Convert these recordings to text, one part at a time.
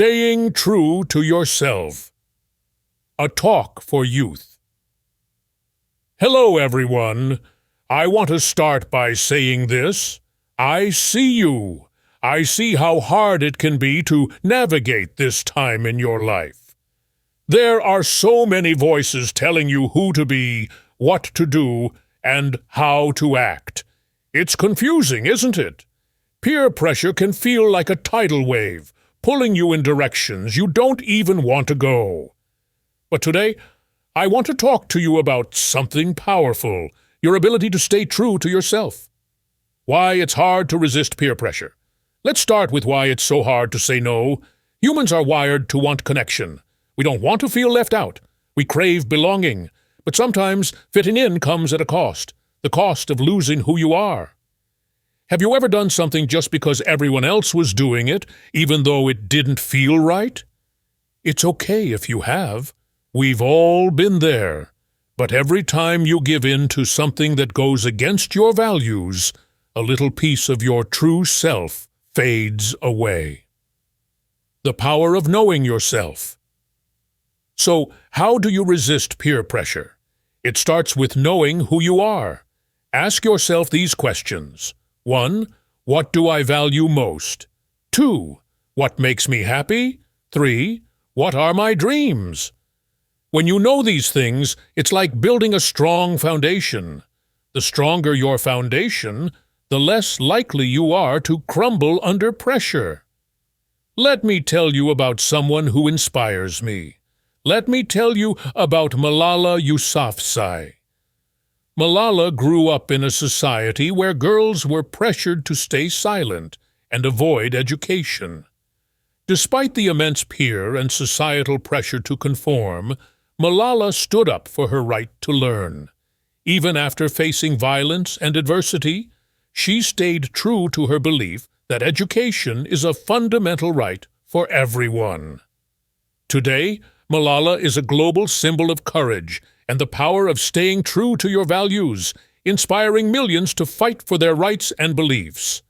Staying true to yourself. A talk for youth. Hello, everyone. I want to start by saying this. I see you. I see how hard it can be to navigate this time in your life. There are so many voices telling you who to be, what to do, and how to act. It's confusing, isn't it? Peer pressure can feel like a tidal wave, pulling you in directions you don't even want to go. But today, I want to talk to you about something powerful, your ability to stay true to yourself. Why it's hard to resist peer pressure. Let's start with why it's so hard to say no. Humans are wired to want connection. We don't want to feel left out. We crave belonging. But sometimes fitting in comes at a cost, the cost of losing who you are. Have you ever done something just because everyone else was doing it, even though it didn't feel right? It's okay if you have. We've all been there. But every time you give in to something that goes against your values, a little piece of your true self fades away. The power of knowing yourself. So, how do you resist peer pressure? It starts with knowing who you are. Ask yourself these questions. 1. What do I value most? 2. What makes me happy? 3. What are my dreams? When you know these things, it's like building a strong foundation. The stronger your foundation, the less likely you are to crumble under pressure. Let me tell you about someone who inspires me. Let me tell you about Malala Yousafzai. Malala grew up in a society where girls were pressured to stay silent and avoid education. Despite the immense peer and societal pressure to conform, Malala stood up for her right to learn. Even after facing violence and adversity, she stayed true to her belief that education is a fundamental right for everyone. Today, Malala is a global symbol of courage and the power of staying true to your values, inspiring millions to fight for their rights and beliefs.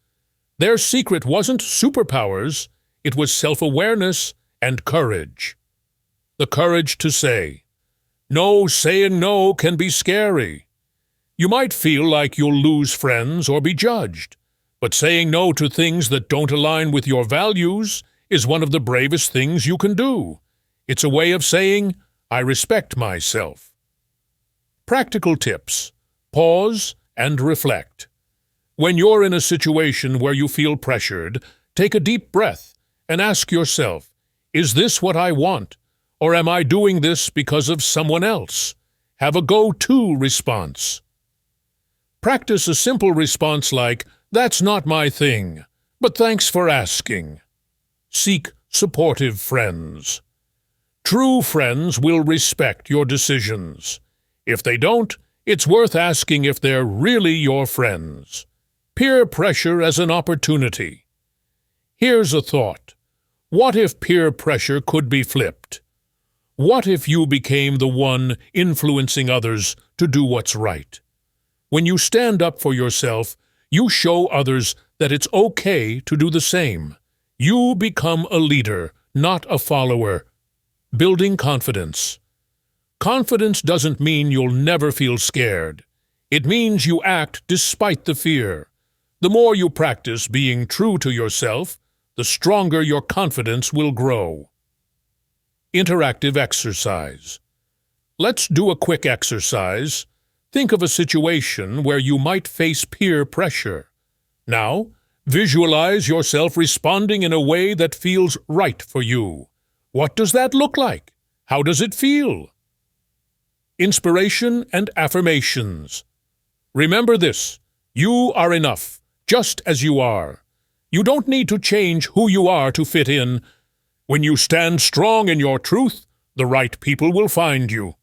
Their secret wasn't superpowers, it was self-awareness and courage. The courage to say, no, saying no can be scary. You might feel like you'll lose friends or be judged, but saying no to things that don't align with your values is one of the bravest things you can do. It's a way of saying, I respect myself. Practical tips. Pause and reflect. When you're in a situation where you feel pressured, take a deep breath and ask yourself, is this what I want? Or am I doing this because of someone else? Have a go-to response. Practice a simple response like, that's not my thing, but thanks for asking. Seek supportive friends. True friends will respect your decisions. If they don't, it's worth asking if they're really your friends. Peer pressure as an opportunity. Here's a thought. What if peer pressure could be flipped? What if you became the one influencing others to do what's right? When you stand up for yourself, you show others that it's okay to do the same. You become a leader, not a follower. Building confidence. Confidence doesn't mean you'll never feel scared. It means you act despite the fear. The more you practice being true to yourself, the stronger your confidence will grow. Interactive exercise. Let's do a quick exercise. Think of a situation where you might face peer pressure. Now, visualize yourself responding in a way that feels right for you. What does that look like? How does it feel? Inspiration and affirmations. Remember this, you are enough, just as you are. You don't need to change who you are to fit in. When you stand strong in your truth, the right people will find you.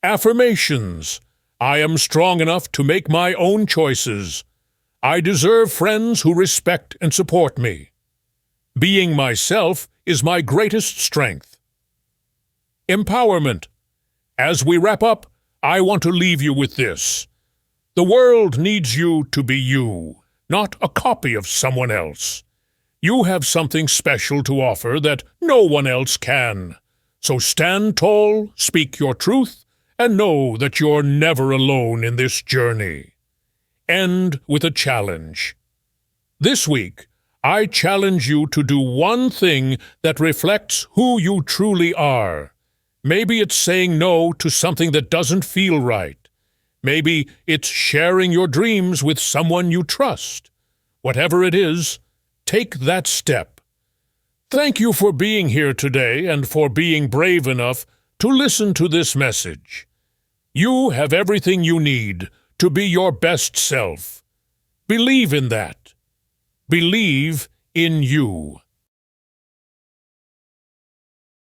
Affirmations. I am strong enough to make my own choices. I deserve friends who respect and support me. Being myself is my greatest strength. Empowerment. As we wrap up, I want to leave you with this. The world needs you to be you, not a copy of someone else. You have something special to offer that no one else can. So stand tall, speak your truth, and know that you're never alone in this journey. End with a challenge. This week, I challenge you to do one thing that reflects who you truly are. Maybe it's saying no to something that doesn't feel right. Maybe it's sharing your dreams with someone you trust. Whatever it is, take that step. Thank you for being here today and for being brave enough to listen to this message. You have everything you need to be your best self. Believe in that. Believe in you.